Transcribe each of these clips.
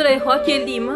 Züleyha keldiymi?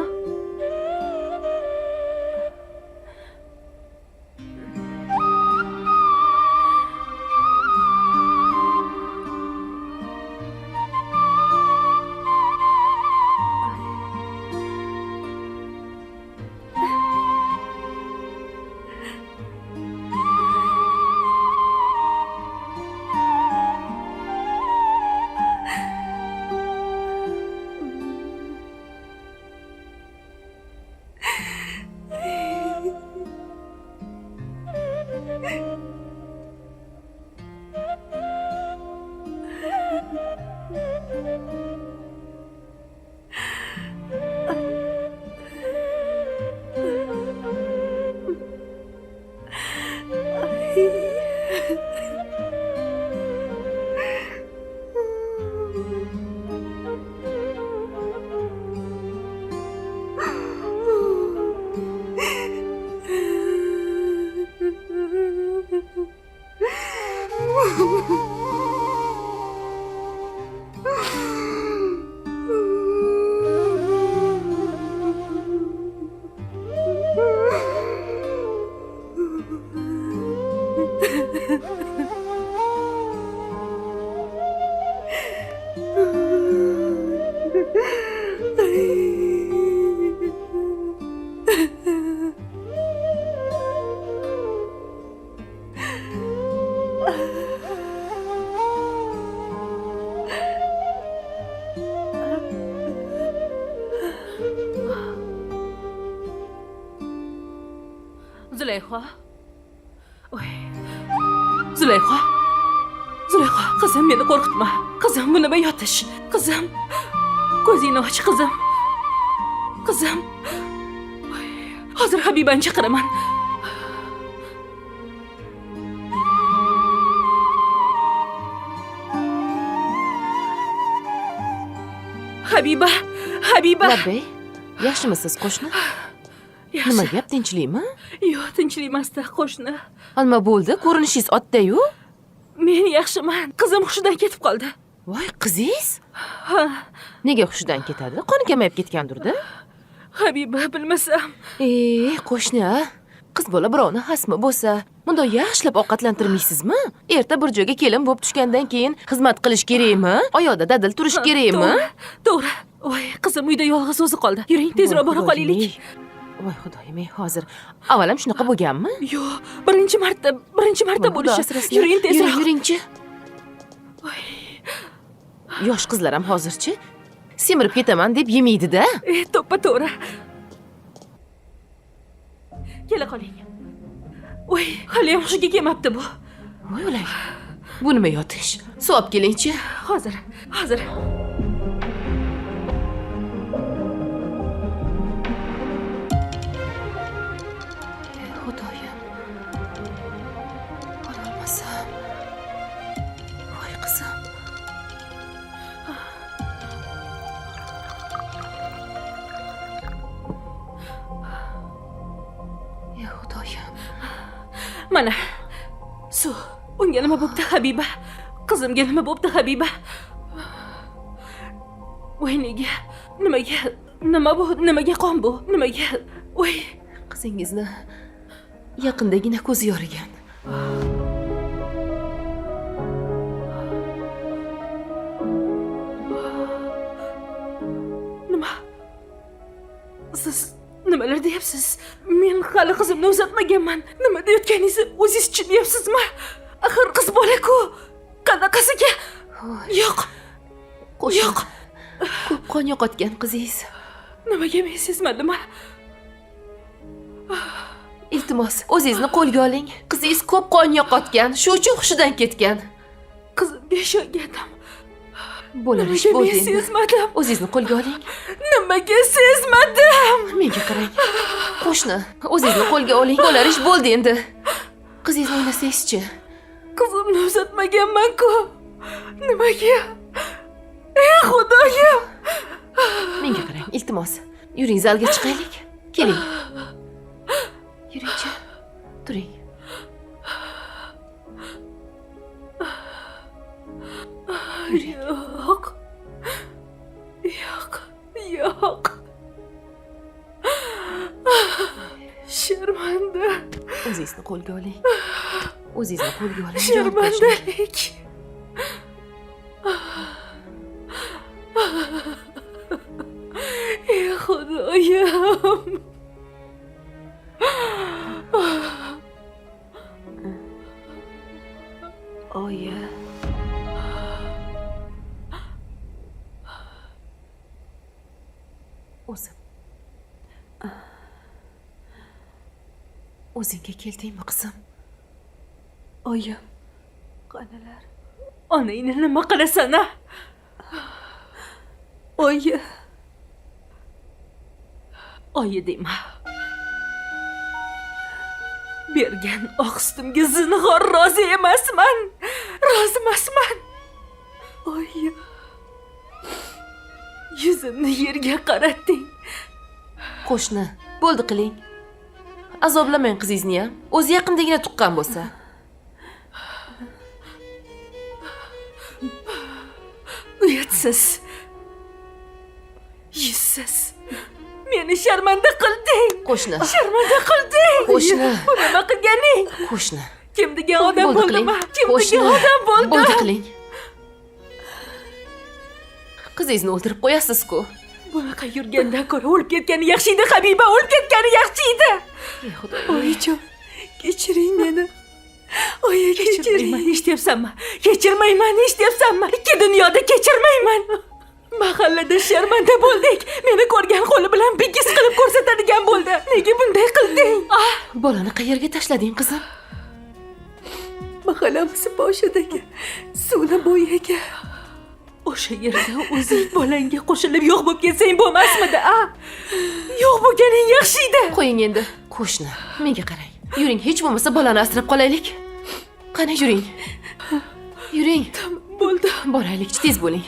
Züleyha. Oy. Züleyha. Züleyha, kızım beni korkutma. Kızım bu nima yotish? Kızım. Ko'zingni och kızım. Kızım. Oy. Hozir Habibani chaqiraman. Habiba. Habiba. Labbay, yaxshimisiz qo'shni? Nima gap, tinchlikmi? Yo'q, tinchlik emasda qo'shni. Nima bo'ldi? Ko'rinishingiz oddiy-yu. Men yaxshiman. Qizim hushidan ketib qoldi. Voy, qizingiz? Ha, Nega hushidan ketadi? Qoni kamayib ketgandir-da. Habiba, bilmasam. Qo'shni, qiz bola birovni xasmi bo'lsa, bundoq yaxshilab ovqatlantirmaysizmi? Erta bir joyga kelin bo'lib tushgandan keyin xizmat qilish kerakmi? Oyoqda dadil turish kerakmi? To'g'ri. Voy, qizim uyda yolg'iz o'zi qoldi. Yuring, tezroq bora qolaylik. Voy xudoyim, hozir avvalam shunaqa bo'lganmi? Yo'q, birinchi marta bo'lishi. Yuring tezroq. Yuringchi. Yosh qizlar ham hozirchi semirib ketaman deb yemaydi-da. To'ppa to'g'ri. Kela qoling. Voy, hali ham hushiga kelmabdi bu. Voy o'lay. Bu nima yotish? Suv olib kelingchi. Hozir. Xudoyim. Olmasam. Voy qizim. Ya Xudoyim. Mana. Suv. Unga nima bo'pti, Habiba? Qizimga nima bo'pti, Habiba? Voy, nega? Nima bu? Nimaga qon bu? Nimaga? Voy, Qizingizni yaqindagina ko'zi yorigan. nima? Siz nimalar deyapsiz? Men hali qizimni uzatmaganman. Nima deyotganingizni o'zingiz tushunyapsizmi? Axir qiz bola-ku. Qanaqasiga? Yo'q. Yo'q. Ko'p qon yo'qotgan qizingiz. Nimaga men sezmadimmi? Iltimos, o'zingizni qo'lga oling. Qizingiz ko'p qon yo'qotgan, shu uchun hushidan ketgan. Qizimga ishongandim. Bo'lar ish Nimaga bo'ldi men endi. sezmadim? O'zingizni qo'lga oling. Nimaga sezmadim? Menga qarang. Qo'shni, o'zingizni qo'lga oling. Bo'lar ish bo'ldi endi. Qizingizni o'ylasangizchi. Qizimni uzatmaganman-ku. Nimaga? Ey Xudoyim! Menga qarang, iltimos. Yuring, zalga chiqaylik. Keling. Yuringchi. Turing. Yo'q. Yo'q. Yo'q. Sharmanda. O'zingizni qo'lga oling. O'zingizni qo'lga oling. Sharmandalik. Ey Xudoyim. Oyi. O'zingga keldingmi, qizim? Oyim. Qanalar? Onangni nima qilasan-a? Oyi. Oyi dema. Bergan oq sutimga zinhor rozi emasman. Rozi emasman. Oyi. Yuzimni yerga qaratding. Qo'shni, bo'ldi qiling. Azoblamang qizingizni ham. O'zi yaqindagina tuqqan bo'lsa. Uyatsiz. Yuzsiz. Meni sharmanda qilding. Qo'shni. Sharmanda qilding. Qo'shni. Bu nima qilganing? Qo'shni. Kim degan odam Bo'ldi qiling. bo'ldimi? Kim Qo'shni. degan odam bo'ldi? Bo'ldi qiling. Qizingizni o'ldirib qo'yasiz-ku. Bunaqa yurgandan ko'ra o'lib ketgani yaxshi edi, Habiba, o'lib ketgani yaxshi edi. Ey Xudoyim. Oyijon, kechiring meni. Oyi, kechirmayman, eshityapsanmi? Kechirmayman, eshityapsanmi? Ikki dunyoda kechirmayman. Mahallada sharmanda bo'ldik. Meni ko'rgan qo'li bilan bigiz qilib ko'rsatadigan bo'ldi. Nega bunday qilding? Bolani qayerga tashlading, qizim? Mahallamiz boshidagi suvni bo'yiga. O'sha yerda o'zing bolangga qo'shilib yo'q bo'lib ketsang bo'lmasmidi, a? Yo'q bo'lganing yaxshi edi. Qo'ying endi. Qo'shni, menga qarang. Yuring, hech bo'lmasa bolani asrab qolaylik. Qani yuring. Yuring. Bo'ldi. Boraylik, tez bo'ling.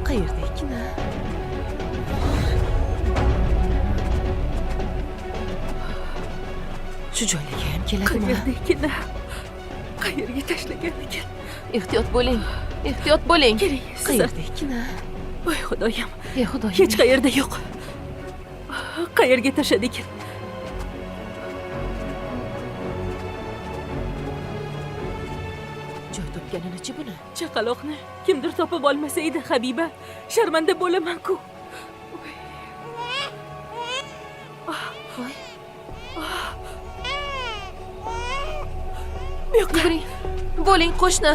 Qayerda ekan? Shu joyga ham keladimi? Qayerda ekan? Qayerga tashlagan ekan? Ehtiyot bo'ling. Ehtiyot bo'ling. Keling, Qayerda ekan? Voy Xudoyim. Ey Xudoyim. Hech qayerda yo'q. Qayerga tashladi ekan? Joy topganini-chi buni? Chaqaloqni kimdir topib olmasa edi, Habiba. Sharmanda bo'laman-ku. Voy. Bu yoqqa. Yuguring. Bo'ling, qo'shni.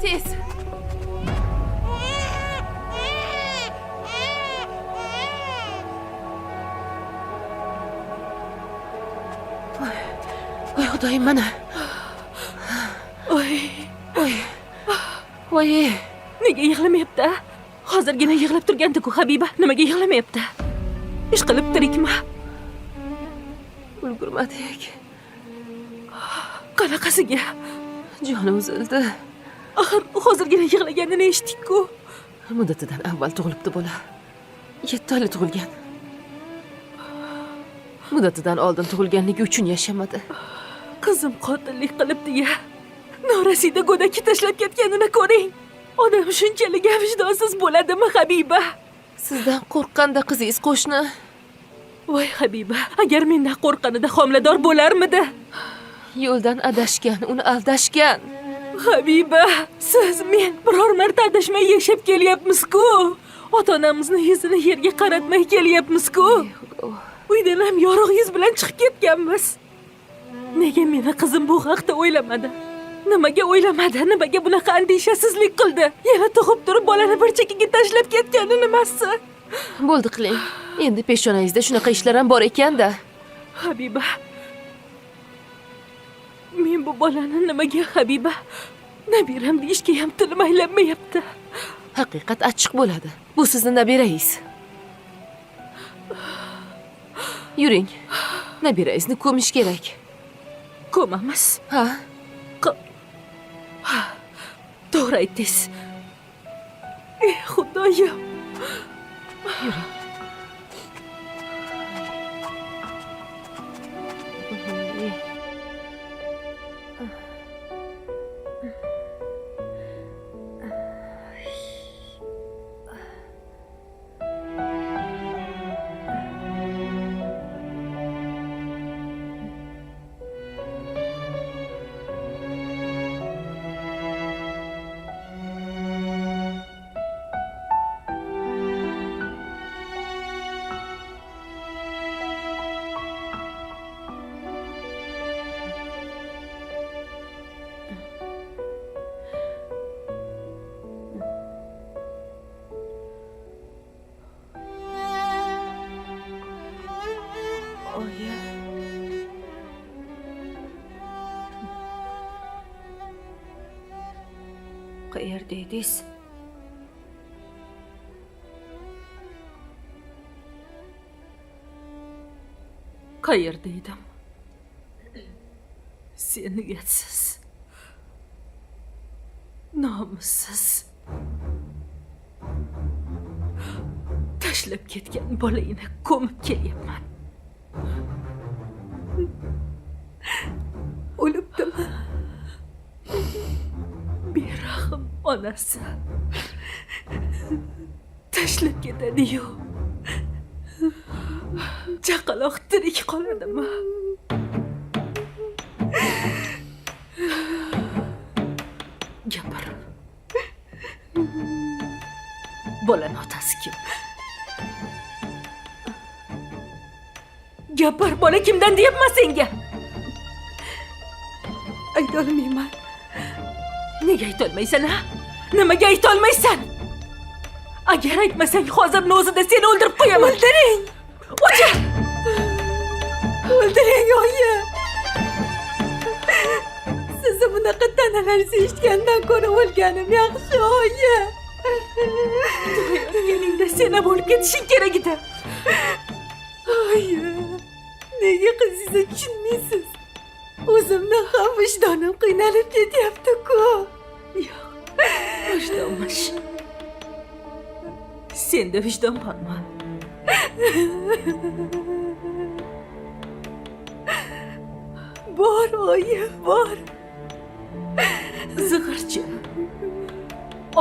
Tez. Voy Xudoyim, mana. Oy, Voy. nega yig'lamayapti? Hozirgina yig'lab turgandi-ku, Habiba. Nimaga yig'lamayapti? Ish qilib tirikmi? Ulgurmadik. Qanaqasiga? Joni uzildi. Axir hozirgina yig'laganini eshitdik-ku. Muddatidan avval tug'ilibdi bola. 7 oyli tug'ilgan. Muddatidan oldin tug'ilganligi uchun yashamadi. Qizim qotillik qilibdi-ya. Norasida go'dakka tashlab ketganini ko'ring. Odam shunchalik vijdonsiz bo'ladimi, Habiba? Sizdan qo'rqqanda qizingiz qo'shni. Voy Habiba, agar mendan qo'rqqanida homilador bo'larmidi? Yo'ldan adashgan, uni aldashgan. Habiba, siz men biror marta adashmay yashab kelyapmiz-ku. Ota-onamizni yuzini yerga qaratmay kelyapmiz-ku. Uydan ham yorug' yuz bilan chiqib ketganmiz. Nega meni qizim bu haqda o'ylamadi? Nimaga o'ylamadi? Nimaga bunaqa andishasizlik qildi? Yana tug'ib turib bolani bir chekkaga tashlab ketgani nimasi? Bo'ldi qiling. Endi peshonangizda shunaqa ishlar ham bor ekan-da. Habiba. Men bu bolani nimaga Habiba? Nabiram deyishga ham tilim aylanmayapti. Haqiqat achchiq bo'ladi. Bu sizni nabirangiz. Yuring. Nabirangizni ko'mish kerak. Ko'mamiz. Ha? To'g'ri aytdingiz. Ey Xudoyim. Yuring. Oyi. Qayerda edingiz? Qayerda edim? Sen niyatsiz. Nomussiz. Tashlab ketgan bolangni ko'mib kelyapman. O'libdimi? Berahm onasi tashlab ketadi-yu. Chaqaloq tirik qoladimi? Gapir. Bolani otasi kim? Gapir, bola kimdan deyapman senga? Aytolmayman. Nega aytolmaysan, ha? Nimaga aytolmaysan? Agar aytmasang, hozirning o'zida seni o'ldirib qo'yaman. O'ldiring. O'chir. O'ldiring, oyi. Sizni bunaqa tanalarni eshitgandan ko'ra o'lganim yaxshi, oyi. Tug'ayotganingda sen ham o'lib ketishing kerak edi. Oyi. Nega qizingizni tushunmaysiz? O'zimni ham vijdonim qiynalib ketyapti-ku. Yo'q, vijdonmish. Senda vijdon bormi? Bor, oyi, bor. Zig'irchi.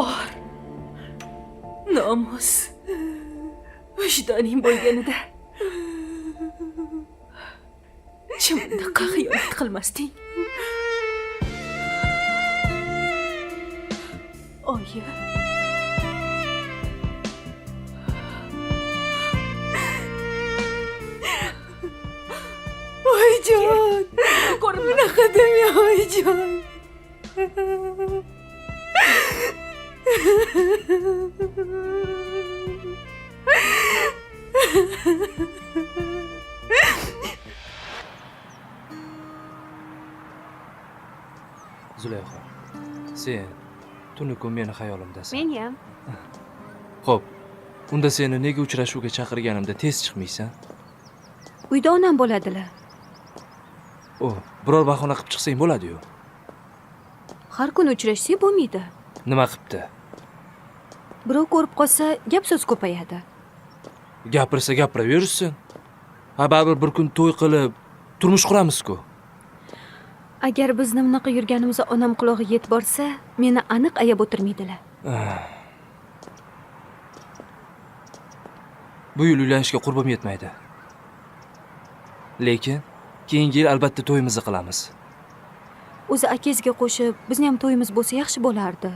Or. Nomus. Vijdoning bo'lganida chimdaqa xiyonat qilmasding. Oyi. Oyijon, ko'rib bunaqa demang, oyijon. Zulayho, sen tuni kun meni xayolimdasan. Men ham. Xo'p, unda seni nega uchrashuvga chaqirganimda tez chiqmaysan? Uyda onam bo'ladilar. Biror bahona qilib chiqsang bo'ladi-yu. Har kun uchrashsak bo'lmaydi. Nima qilibdi? Birov ko'rib qolsa, gap so'z ko'payadi. Gapirsa gapiraversin. Baribir bir kun to'y qilib turmush quramiz-ku. Agar bizni bunaqa yurganimizda onam qulog'iga yetib borsa, meni aniq ayab o'tirmaydilar. Bu yil uylanishga qurbim yetmaydi. Lekin keyingi yil albatta to'yimizni qilamiz. O'zi akangizga qo'shib, bizni ham to'yimiz bo'lsa yaxshi bo'lardi.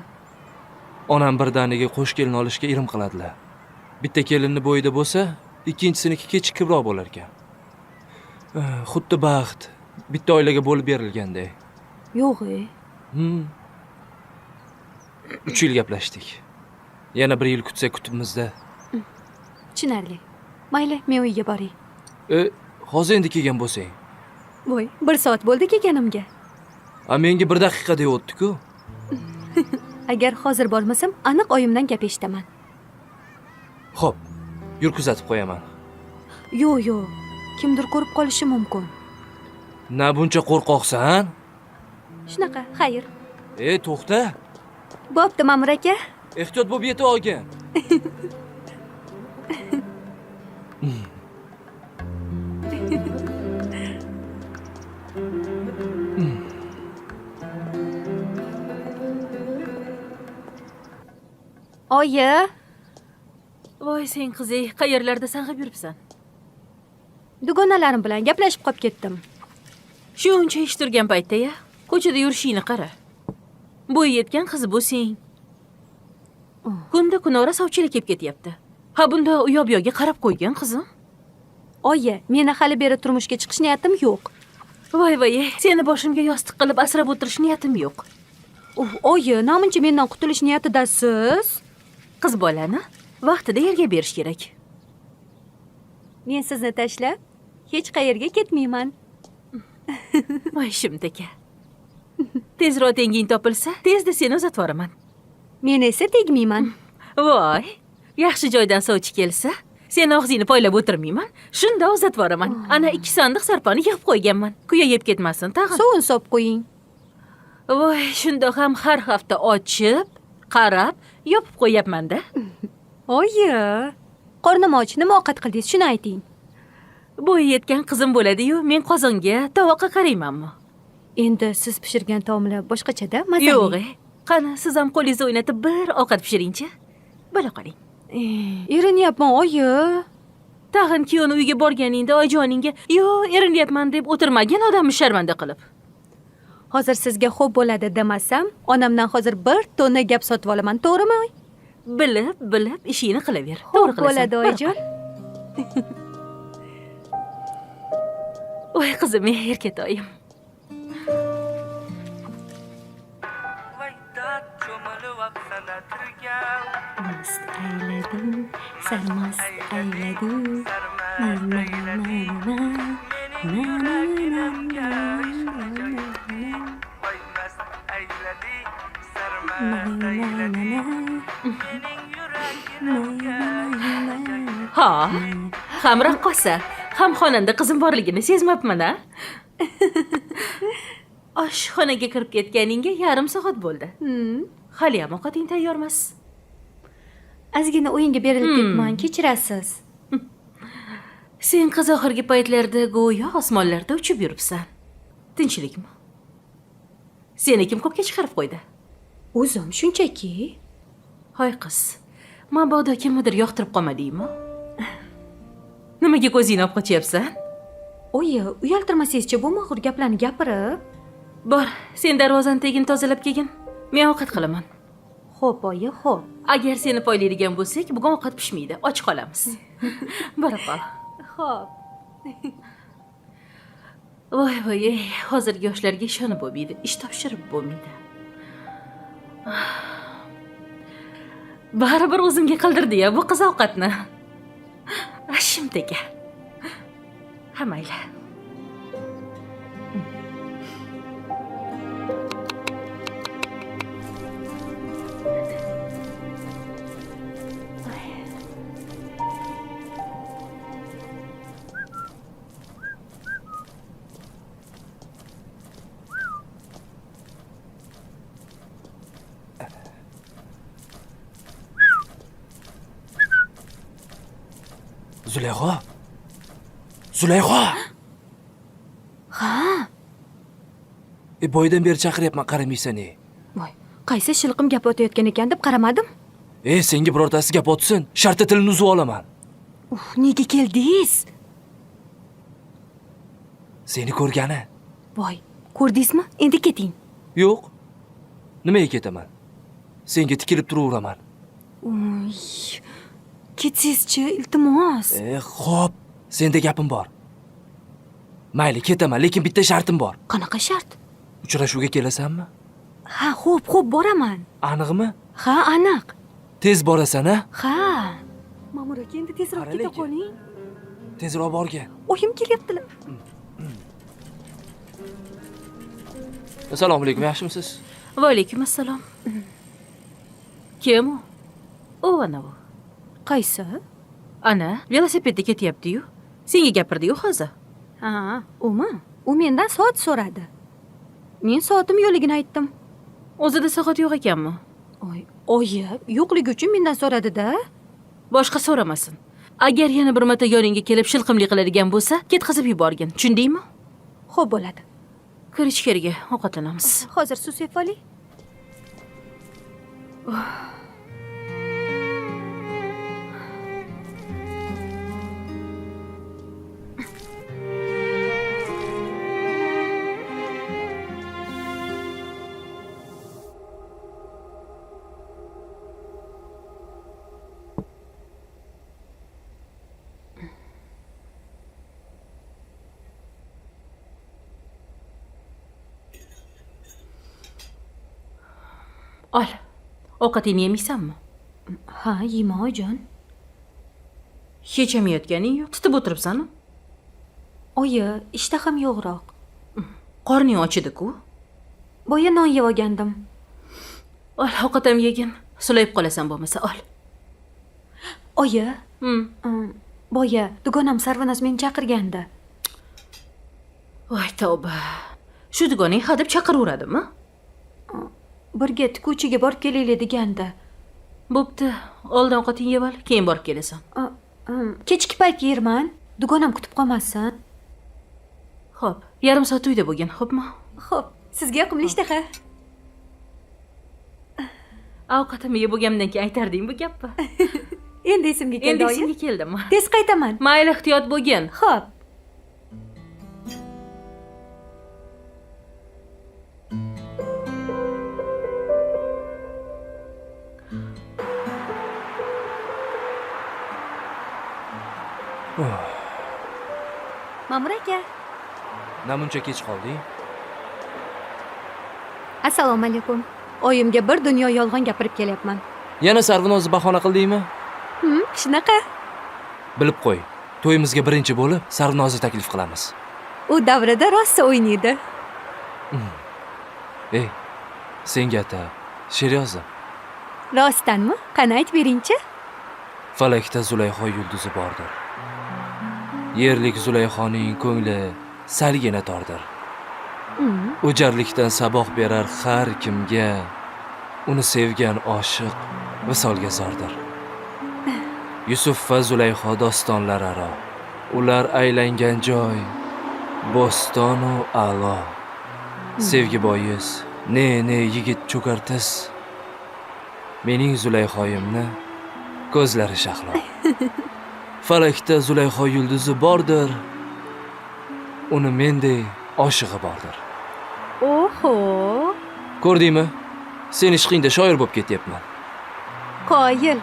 Onam birdaniga qo'sh kelin olishga irim qiladilar. Bitta kelinni bo'yida bo'lsa, ikkinchisiniki kechikibroq bo'lar ekan. Xuddi baxt bitta oilaga bo'lib berilganday. Yo'q, 3 yil gaplashdik. Yana 1 yil kutsak kutibmizda. Tushunarli. Mayli, men uyga boray. Hozir endi kelgan bo'lsang. Voy, 1 soat bo'ldi kelganimga. Menga 1 daqiqa deb o'tdi-ku. Agar hozir bormasam, aniq oyimdan gap eshitaman. Xo'p, yur kuzatib qo'yaman. Yo'q. Kimdir ko'rib qolishi mumkin. Na buncha qo'rqoqsan? Shunaqa, xayr. To'xta. Bo'pti, Ma'mur aka. Ehtiyot bo'lib yeta olgin. Oyi, Voy sen qizey, qayerlarda sang'ib yuribsan? dugonalarim bilan gaplashib qolib ketdim. Shuncha ish turgan paytda-ya, ko'chada yurishingni qara. Bo'y yetgan qiz bu sen. Kunda kunora sovchilik kelib ketyapti. Ha bunda u yoq-yoqqa qarab qo'ygan qizim. Oyi, meni hali beri turmushga chiqish niyatim yo'q. Voy, seni boshimga yostiq qilib asrab o'tirish niyatim yo'q. Oyi, namuncha mendan qutulish niyatidasiz? Qiz bolani vaqtida yerga berish kerak. Men sizni tashlab hech qayerga ketmayman. Voy shimdaka. Tezroq tenging topilsa, tezda seni uzatib yuboraman. Men esa tegmayman. Voy, yaxshi joydan sovchi kelsa, seni og'zingni poylab o'tirmayman. Shunda uzatib yuboraman. Ana 2 sandiq sarpani yig'ib qo'yganman. Kuya yeb ketmasin tag'in. Sovun solib qo'ying. Voy, shunda ham har hafta ochib, qarab, yopib qo'yapman-da. Oyi, qornim och, nima ovqat qildingiz, shuni ayting. Bo'yi yetgan qizim bo'ladi-yu, men qozonga, tovoqqa qaraymanmi? Endi siz pishirgan taomlar boshqacha-da, mazali. Yo'q, qani siz ham qo'lingizni o'ynatib bir ovqat pishiring-chi. Bila qoling. Erinyapman, oyi. Tag'in kuyovni uyga borganingda oyijoningga, "Yo, erinyapman" deb o'tirmagan odamni sharmanda qilib. Hozir sizga xo'p bo'ladi demasam, onamdan hozir 1 tonna gap sotib olaman, to'g'rimi? Bilib ishingni qilaver. To'g'ri qilasan. Bo'ladi, oyijon. Voy qizim, erkatoyim. Mast ayladim, sarmast ayladim. Ha, ham raqqosa, ham xonanda qizim borligini sezmabman-a? Oshxonaga kirib ketganingga yarim soat bo'ldi. Hali ham ovqating tayyormas. Ozgina o'yinga berilib ketman, kechirasiz. Sen qiz oxirgi paytlarda go'yo osmonlarda uchib yuribsan. Tinchlikmi? Seni kim ko'kka chiqarib qo'ydi? O'zim shunchaki. Hoy qiz, mabodo kimnidir yoqtirib qolmadingmi? Nimaga ko'zingni olib qochyapsan? Oyi, uyaltirmasangizchi bu mag'rur gaplarni gapirib. Bor, sen darvozani tagini tozalab kelgin. Men ovqat qilaman. Xo'p, oyi, xo'p. Agar seni poylaydigan bo'lsak, bugun ovqat pishmaydi, och qolamiz. Bora qol. Xo'p. Voy, hozirgi yoshlarga ishonib bo'lmaydi, ish topshirib bo'lmaydi. Baribir o'zimga qildirdi-ya bu qiz ovqatni. Ashimdaka. Ha mayli. Zulayxo! Ha? Boydan beri chaqiryapman, qaramaysan. Voy, qaysi shilqim gap o'tayotgan ekan deb qaramadim. Senga birortasi gap o'tsin, shartta tilini uzib olaman. Nega keldingiz? Seni ko'rgani. Voy, ko'rdingizmi? Endi keting. Yo'q. Nimaga ketaman? Senga tikilib turaveraman. Ketsizchi, iltimos. Xo'p, senda gapim bor. Mayli, ketaman, lekin bitta shartim bor. Qanaqa shart? Uchrashuvga kelasanmi? Ha, xo'p, boraman. Aniqmi? Ha, aniq. Tez borasan, a? Ha. Ma'mur aka, endi tezroq Qara keta lekin. qoling. Tezroq borgin. Oyim kelyaptilar. Assalomu alaykum, yaxshimisiz? Va alaykum assalom. Kim u? U ana bu. Qaysi? Ana, velosipedda ketyapti-yu. Senga gapirdi-yu hozir. Ha, umi? U mendan soat so'radi. Men soatim yo'qligini aytdim. O'zida soat yo'q ekanmi? Oyi, yo'qligi uchun mendan so'radi-da. Boshqa so'ramasin. Agar yana bir marta yoningga kelib shilqimlik qiladigan bo'lsa, ketkazib yuborgin. Tushundingmi? Xo'p bo'ladi. Kir ichkariga, ovqatlanamiz. Hozir suv sepib oling. Ol. Ovqatingni yemaysanmi? Ha, yema oyijon. Hech yemayotganing yo'q. Tutib o'tiribsan-ku. Oyi, ishtaham yo'qroq. Qorning ochidi-ku. Boya non yeb olgandim. Ol, ovqat ham yegin. Sulayib qolasan bo'lmasa, ol. Oyi, Hmm. boya dugonam Sarvinoz meni chaqirgandi. Voy tavba. Shu dugonang hadeb chaqiraveradimi? Birga tikuvchiga borib kelaylik degandi. Bo'pti. Oldin ovqatingni yeb ol, keyin borib kelasan. Kechki payt yerman. Dugonam kutib qolmasin. Xo'p, yarim soat uyda bo'lgin, xo'pmi? Xo'p, sizga yoqimli ishtaha. Ovqatimni yeb bo'lgandan keyin aytarding bu gapni. Endi esimga keldi Endi oyi. esimga keldimi? Tez qaytaman. Mayli, ehtiyot bo'lgin. Xo'p. Ma'mur aka. Namuncha kech qolding? Assalomu alaykum. Oyimga bir dunyo yolg'on gapirib kelyapman. Yana Sarvinozni bahona qildingmi? Shunaqa. Bilib qo'y. To'yimizga birinchi bo'lib Sarvinozni taklif qilamiz. U davrada rosa o'ynaydi. Ey, senga atab she'r yozdim. Rostdanmi? Qani aytib bering-chi. Falakda Zulayho yulduzi bordir. Yerlik Zulayhoning ko'ngli salgina tordir. O'jarlikdan saboq berar har kimga, uni sevgan oshiq visolga zordir. Yusuf va Zulayho dostonlar aro, ular aylangan joy bo'stonu a'lo. Sevgi boyiz, ne yigit cho'kartiz. Mening Zulayhoyimni ko'zlari shahlo. Falakda Zulayho yulduzi bordir, uni mendek oshig'i bordir. Oho! Ko'rdingmi? Sen ishqingda shoir bo'lib ketyapman. Qoyil.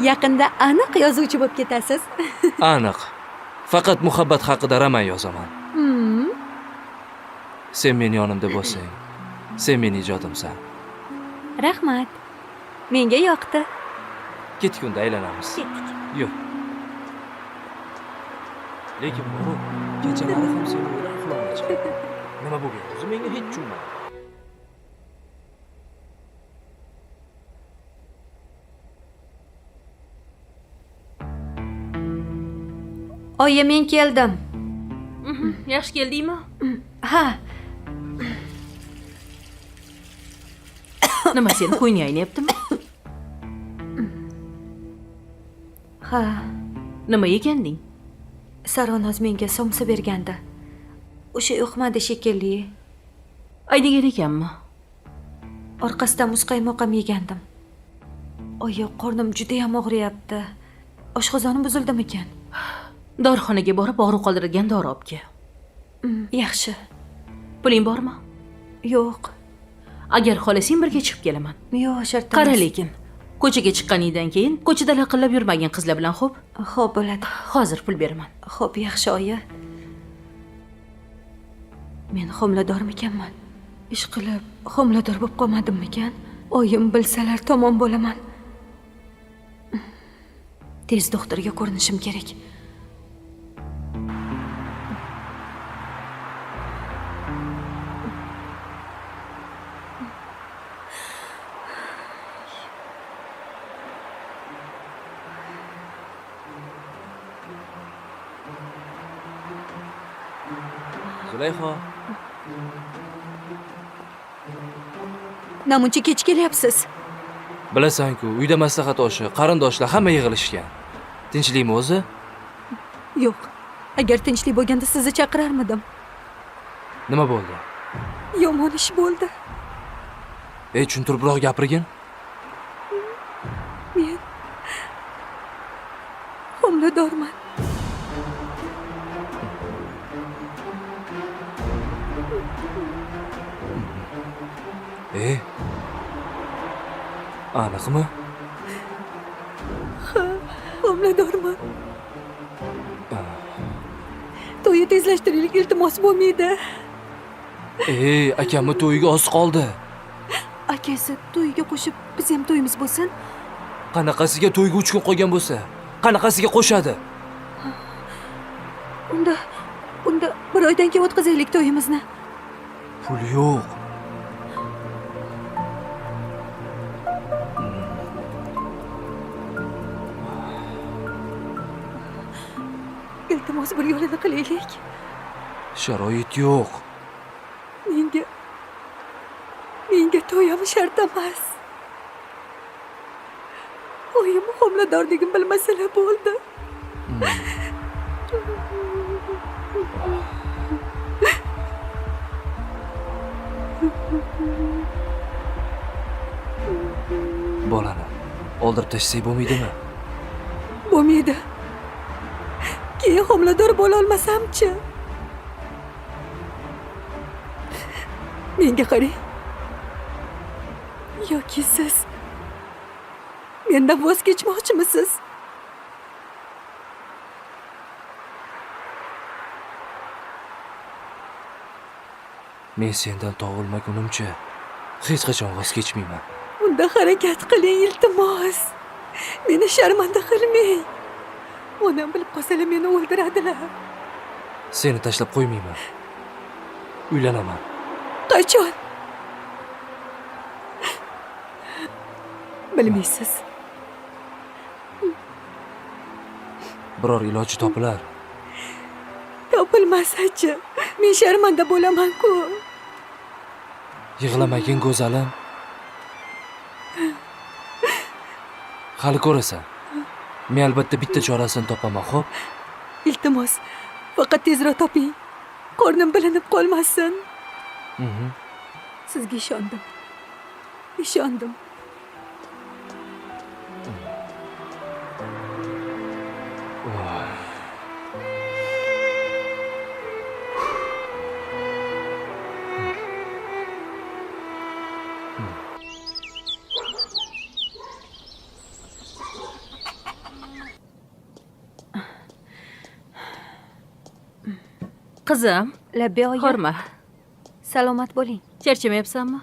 Yaqinda aniq yozuvchi bo'lib ketasiz. Aniq. Faqat muhabbat haqida roman yozaman. Sen meni yonimda bo'lsang, sen meni ijodimsan. Rahmat. Menga yoqdi. Ketkunda aylanamiz. Ketdik. Yo'q. Lekin bu kechalari ham sen bilan uxlolmay chiqadi. Nima bo'lgan? O'zi menga hech tushunmadi. Oyi, men keldim. Yaxshi keldingmi? Ha, Nima seni qo'yning aynayaptimi? ha. Nima yeganding? Sarvinoz menga somsa bergandi. O'sha yo'qmadi shekilli. Aydagan ekanmi? Orqasidan muzqaymoq ham yegandim. Oyi, qornim juda ham og'riyapti. Oshqozonim buzildimikan? Dorixonaga borib og'riq qoldiradigan dori olib kel. Yaxshi. Puling bormi? Yo'q. Agar xohlasang birga chiqib kelaman. Yo'q, shart Qara emas. lekin, ko'chaga chiqqaningdan keyin ko'chada laqillab yurmagin qizlar bilan, xo'p? Xo'p, bo'ladi. Hozir pul beraman. Xo'p, yaxshi oyi. Men homiladormikanman? ish qilib homilador bo'lib qolmadimmikan? Oyim bilsalar tamom bo'laman. Tez doktorga ko'rinishim kerak. Zulayho, Namuncha kech kelyapsiz. bilasan-ku, uyda maslahat oshi, qarindoshlar hamma yig'ilishgan. Tinchlikmi o'zi? Yo'q. Agar tinchlik bo'lganda sizni chaqirarmidim. Nima bo'ldi? Yomon ish bo'ldi. Tushuntiribroq gapirgin. Men homiladorman. Aniqmi? Homiladorman. To'yni tezlashtiraylik, iltimos bo'lmaydi. Akamni to'yiga oz qoldi. Akasi to'yiga qo'shib, biz ham to'yimiz bo'lsin. Qanaqasiga to'yga 3 kun qolgan bo'lsa, qanaqasiga qo'shadi? Unda bir oydan keyin o'tkazaylik to'yimizni. Pul yo'q. Iltimos bir yo'lini qilaylik. Sharoit yo'q. Menga to'y ham shart emas. Oyim homiladorligim bilmasalar bo'ldi. Bolani oldirib tashlasak bo'lmaydimi? Bo'lmaydi. Keyin homilador bo'la olmasam-chi? Menga qarang. Yoki siz mendan voz kechmoqchimisiz? Men sendan tug'ilmagunimcha hech qachon voz kechmayman. Unda harakat qiling, iltimos. Meni sharmanda qilmang. Onam bilib qolsalar meni o'ldiradilar. Seni tashlab qo'ymayman. Uylanaman. Qachon? Bilmaysiz. Biror iloji topilar. Topilmasa-chi? Men sharmanda bo'laman-ku. Yig'lamagin go'zalim. Hali ko'rasan. Men albatta bitta chorasini topaman, xo'p? Iltimos, faqat tezroq toping. Qornim bilinib qolmasin. Sizga ishondim. Ishondim. Qizim, Labbi oyi. horma. Salomat bo'ling. Charchamayapsanmi?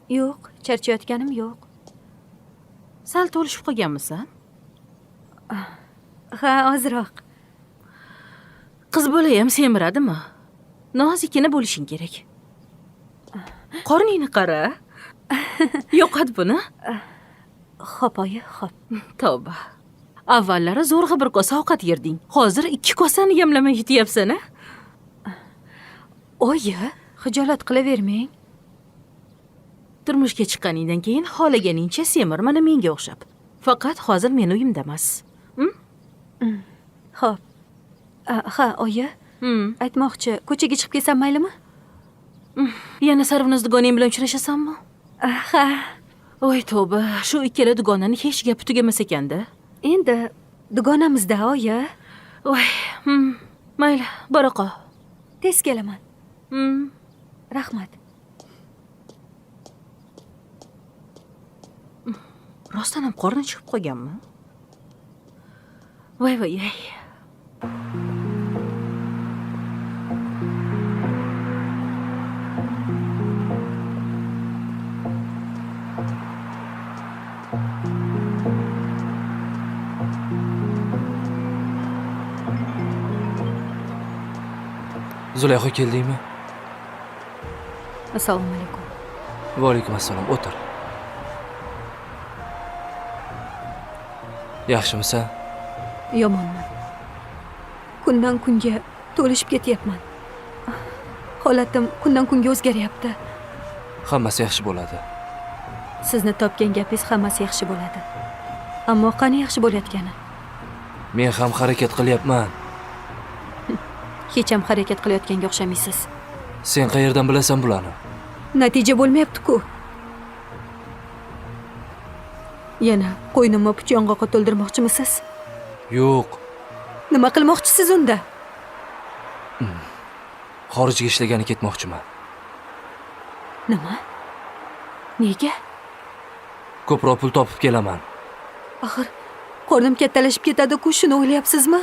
Yo'q, charchayotganim yo'q. Sal to'lishib qolganmisan? Ha, ozroq. Qiz bola ham semiradimi? Nozikina bo'lishing kerak. Qorningni qara. Yoqadi buni? Xo'p oyi, xo'p. Tavba. Avvallari zo'rg'a bir kosa ovqat yerding. Hozir 2 kosani yamlamay yetyapsan-a? Oyi, xijolat qilavermang. Turmushga chiqqaningdan keyin xohlaganingcha semir mana menga o'xshab. Faqat hozir men uyimda emas. Xo'p. Ha, oyi. Aytmoqchi, ko'chaga chiqib kelsam maylimi? Yana Sarvinoz dugoning bilan uchrashasanmi? Ha. Voy tavba, shu ikkala dugonani hech gapi tugamas ekanda. Endi dugonamizda oyi. Voy, mayli, bora qol. Tez kelaman. Rahmat. Rostdan ham qorni chiqib qolganmi? Voy. Zulayho keldingmi? Assalomu alaykum. Va alaykum assalom. O'tir. Yaxshimisan? Yomonman. Kundan kunga to'lishib ketyapman. Holatim kundan kunga o'zgaryapti. Hammasi yaxshi bo'ladi. Sizni topgan gapingiz hammasi yaxshi bo'ladi. Ammo qani yaxshi bo'layotgani? Men ham harakat qilyapman. Hech ham harakat qilayotganga o'xshamaysiz. Sen qayerdan bilasan bularni? Natija bo'lmayapti-ku. Yana qo'ynimni puchong'oqqa to'ldirmoqchimisiz? Yo'q. Nima qilmoqchisiz unda? Xorijga ishlagani ketmoqchiman. Nima? Nega? Ko'proq pul topib kelaman. Axir qornim kattalashib ketadi-ku, shuni o'ylayapsizmi?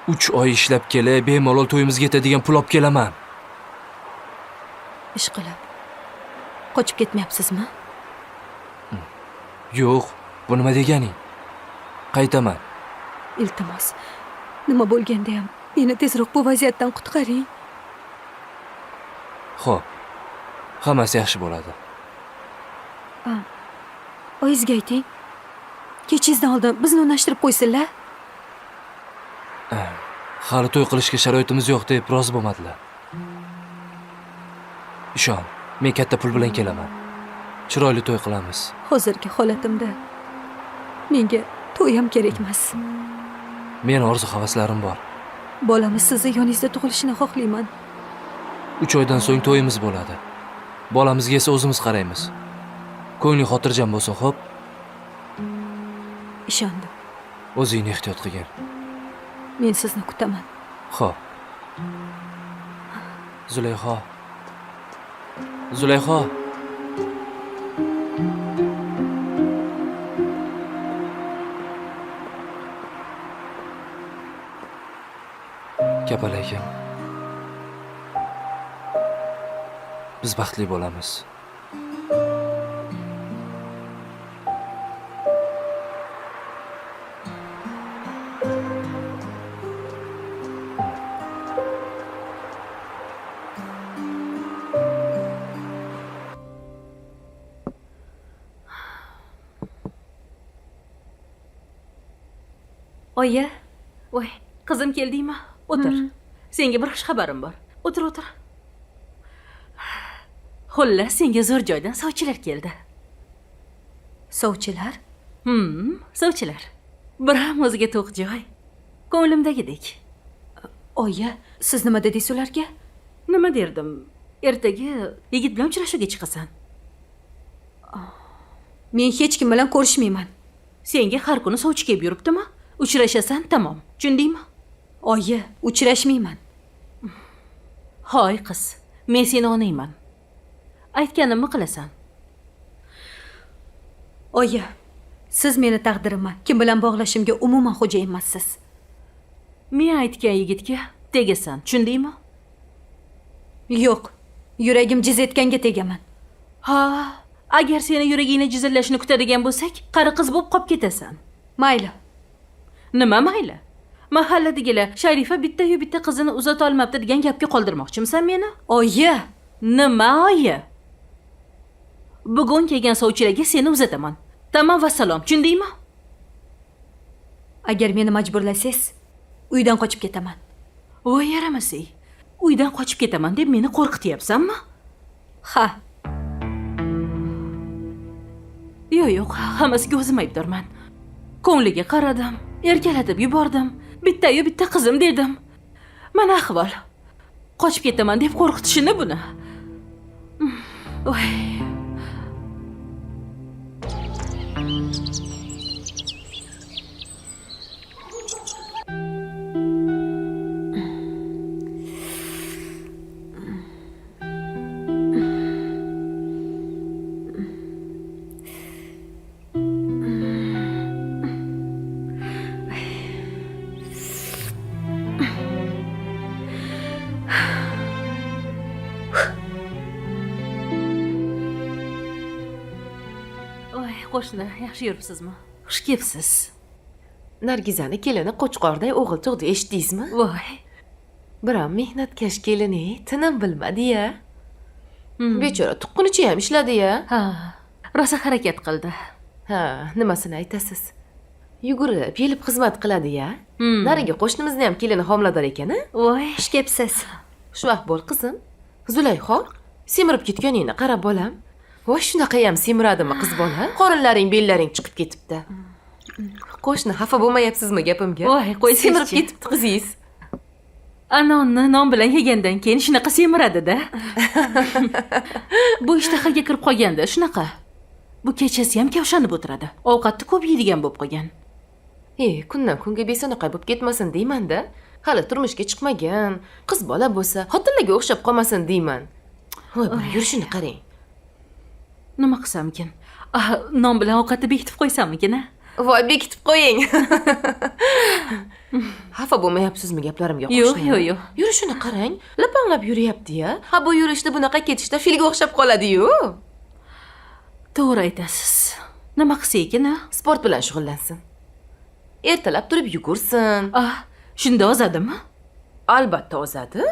3 oy ishlab kelib, bemalol to'yimizga yetadigan pul olib kelaman. Ish qilib qochib ketmayapsizmi? Yo'q, bu nima deganing? Qaytaman. Iltimos, nima bo'lganda ham meni tezroq bu vaziyatdan qutqaring. Xo'p. Hammasi yaxshi bo'ladi. Oyizga ayting. Kechingizdan oldin bizni unashtirib qo'ysinlar. Hali to'y qilishga sharoitimiz yo'q deb rozi bo'lmadilar. Ishon, men katta pul bilan kelaman. Chiroyli to'y qilamiz. Hozirgi holatimda menga to'y ham kerak emas. Men orzu-havaslarim bor. Bolamiz sizni yoningizda tug'ilishini xohlayman. 3 oydan so'ng to'yimiz bo'ladi. Bolamizga esa o'zimiz qaraymiz. Ko'ngling xotirjam bo'lsin, xo'p? Ishondim. O'zingni ehtiyot qilgin. Men sizni kutaman. Xo'p. Zulayho. Zulayho. Kapalakam. Biz baxtli bo'lamiz. Oyi, voy, qizim keldingmi? O'tir. Senga bir xush xabarim bor. O'tir, o'tir. Xullas, senga zo'r joydan sovchilar keldi. Sovchilar? Sovchilar. Biram o'ziga to'q joy. Ko'nglimdagidek. Oyi, siz nima dedingiz ularga? Nima derdim? Ertaga yigit bilan uchrashuvga chiqasan. Men hech kim bilan ko'rishmayman. Senga har kuni sovchi kelib yuribdimi? Uchrashasan, tamom. Tushundingmi? Oyi, uchrashmayman. Hoy qiz, men seni onayman. Aytganimni qilasan. Oyi, siz meni taqdirimman kim bilan bog'lashimga umuman xo'ja emassiz. Men aytgan yigitga tegasan, tushundingmi? Yo'q, yuragim jiz etganga tegaman. Ha, agar seni yuragingni jizillashini kutadigan bo'lsak, qari qiz bo'lib qolib ketasan. Mayli. Nima mayli? Mahalladagilar Sharifa bitta-yu bitta qizini uzata olmabdi degan gapga qoldirmoqchimisan meni? Oyi, nima oyi? Bugun kelgan sovchilarga seni uzataman. Tamom va salom, tushundingmi? Agar meni majburlasangiz, uydan qochib ketaman. Voy yaramasay. Uydan qochib ketaman deb meni qo'rqityapsanmi? Ha. Yo'q, hammasiga o'zim aybdorman. Ko'ngliga qaradim, erkalatib yubordim. Bitta-yu bitta qizim dedim. Mana ahvol. Qochib ketaman deb qo'rqitishini buni. Voy. Qo'shni, yaxshi yuribsizmi? Xush kelibsiz. Nargizani kelini qo'chqorday o'g'il tug'di, eshitdingizmi? Voy. Biram mehnatkash kelin tinim bilmadi-ya. Bechora tuqqunicha ham ishladi-ya. Ha, rosa harakat qildi. Ha, nimasini aytasiz? Yugurib, yelib xizmat qiladi-ya. Narigi qo'shnimizni ham kelini homilador ekan-a? Voy, xush kelibsiz. Xushvaqt bo'l qizim. Zulayho, semirib ketganingni qarab bolam. Voy, shunaqa ham semiradimi qiz bola? Qorinlaring, bellaring chiqib ketibdi. Qo'shni xafa bo'lmayapsizmi gapimga? Voy, qo'ysiz-chi. Semirib ketibdi qizingiz. Anonni non bilan yegandan keyin shunaqa semiradi-da. Bu ishtahaga kirib qolganda shunaqa. Bu kechasi ham kavshanib o'tiradi. Ovqatni ko'p yeydigan bo'lib qolgan. Kundan kunga beso'naqay bo'lib ketmasin deyman-da. Hali turmushga chiqmagan, qiz bola bo'lsa, xotinlarga o'xshab qolmasin deyman. Voy, bir yurishini qarang. Nima qilsamkin? Non bilan ovqatni bekitib qo'ysammikin-a? Voy, bekitib qo'ying. Xafa bo'lmayapsizmi gaplarimga qo'shni? Yo'q. Yurishini qarang, lapanglab yuryapti-ya. Ha, bu yurishda bunaqa ketishda filga o'xshab qoladi-yu. To'g'ri aytasiz. Nima qilsa ekan-a? Sport bilan shug'ullansin. Ertalab turib yugursin. Shunda ozadimi? Albatta ozadi.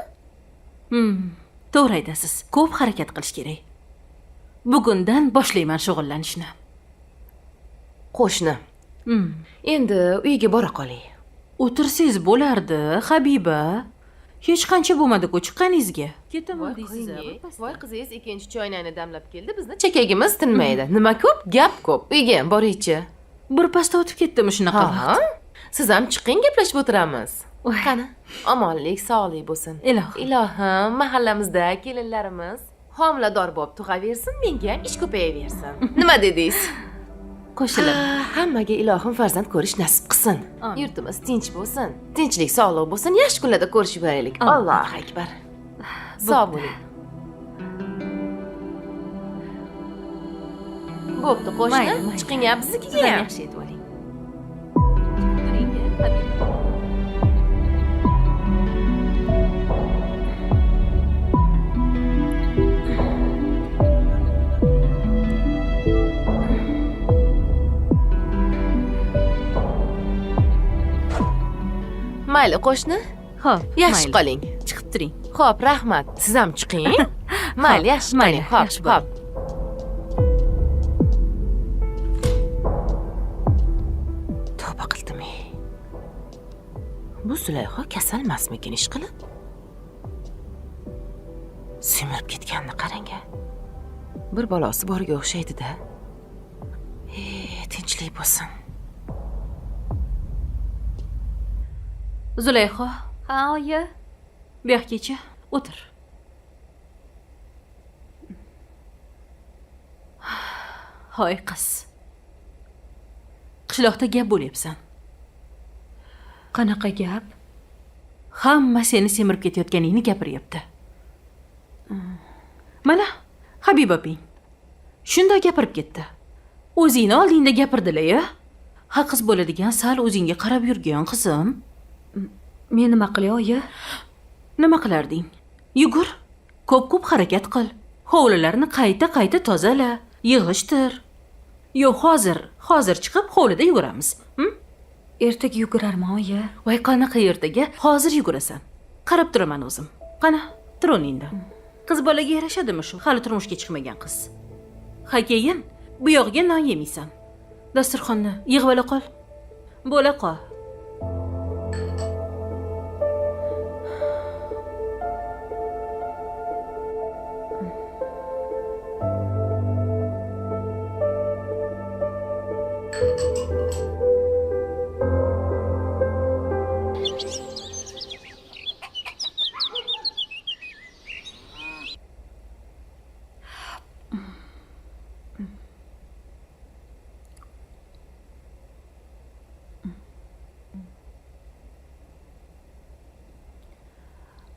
To'g'ri aytasiz. Ko'p harakat qilish kerak. Bugundan boshlayman shug'ullanishni. Qo'shni. Endi uyga bora qoling. O'tirsangiz bo'lardi, Habiba. Hech qancha bo'lmadi-ku chiqqaningizga. Ketaman deysiz. Voy, qizingiz ikkinchi choynakni damlab keldi. Bizni chakagimiz tinmaydi. Nima ko'p, gap ko'p. Uyga ham boringchi. Birpasda o'tib ketdimi shunaqa vaqt? Siz ham chiqing, gaplashib o'tiramiz. Qani, omonlik, sog'lik bo'lsin. Ilohim, mahallamizda kelinlarimiz homilador bo'lib tug'aversin, menga ham ish ko'payaversin. Nima dedingiz? Qo'shilaman. Hammaga ilohim farzand ko'rish nasib qilsin. Yurtimiz tinch bo'lsin. Tinchlik, sog'lik bo'lsin. Yaxshi kunlarda ko'rishib boraylik. Allohu akbar. Sog' bo'ling. Bo'pti, qo'shni. Chiqing, biznikiga ham. Yaxshi aytib oling. Mayli, qo'shni. Xo'p, Yaxshi qoling. Chiqib turing. Xo'p, rahmat. Siz ham chiqing. Mayli, yaxshi qoling. Xo'p. Tavba qildim. Bu Zulayho kasalmasmikin ish qilib? Semirib ketganini qarang-a. Bir balosi borga o'xshaydi-da. Tinchlik bo'lsin. Zulayho. Ha, oyi. Bu yoqgacha o'tir. Hoy qiz. Qishloqda gap bo'lyapsan. Qanaqa gap? Hamma seni semirib ketayotganingni gapiryapti. Mana, Habiba oping. Shunday gapirib ketdi. O'zingni oldingda gapirdilar-ya. Ha, qiz bo'ladigan sal o'zingga qarab yurgan qizim. Men nima qilay, oyi? Nima qilarding? Yugur. Ko'p harakat qil. Hovlilarni qayta tozala, yig'ishtir. Yo'q, hozir chiqib hovlida yuguramiz. Ertaga yugurarman, oyi. Voy, qanaqa ertaga? Hozir yugurasan. Qarab turaman o'zim. Qana, tur o'rningda. Qiz bolaga yarashadimi shu? Hali turmushga chiqmagan qiz. Ha, keyin bu yog'iga non yemaysan. Dasturxonni yig'ib ola qol. Bo'la qol.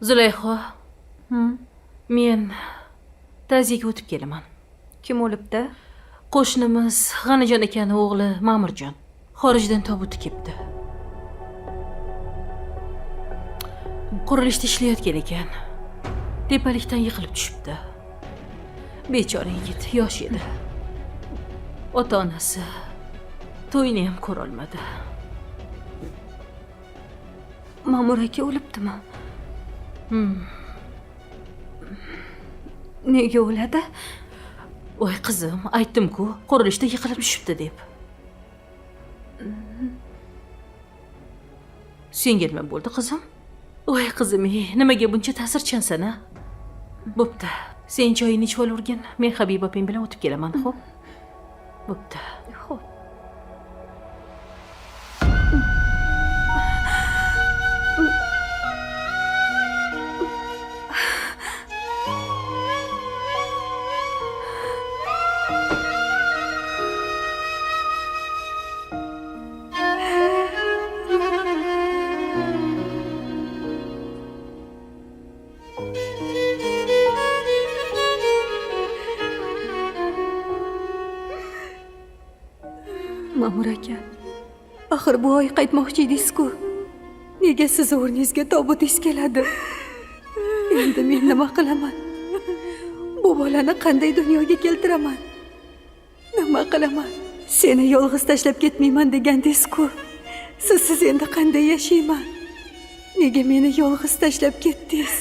Zulayho. Men ta'ziyaga o'tib kelaman. Kim o'libdi? Qo'shnimiz G'anijon akaning o'g'li Ma'murjon xorijdan tobuti kelibdi. Qurilishda ishlayotgan ekan. Tepalikdan yiqilib tushibdi. Bechora yigit yosh edi. Ota-onasi to'yini ham ko'ra olmadi. Ma'mur aka o'libdimi? Nega o'ladi? Voy qizim, aytdim-ku, qurilishda yiqilib tushibdi deb. Senga nima bo'ldi qizim? Voy qizim, nimaga buncha ta'sirchansan-a? Bo'pti. Sen choyini ichib olurgin. Men Habiba opang bilan o'tib kelaman, xo'p? Bo'pti. Xo'p. Ma'mur aka, axir bu oy qaytmoqchi edingiz-ku. Nega siz o'rningizga tobutingiz keladi? Endi men nima qilaman? Bu bolani qanday dunyoga keltiraman? Nima qilaman? Seni yolg'iz tashlab ketmayman degandingiz-ku. Siz endi qanday yashayman? Nega meni yolg'iz tashlab ketdingiz?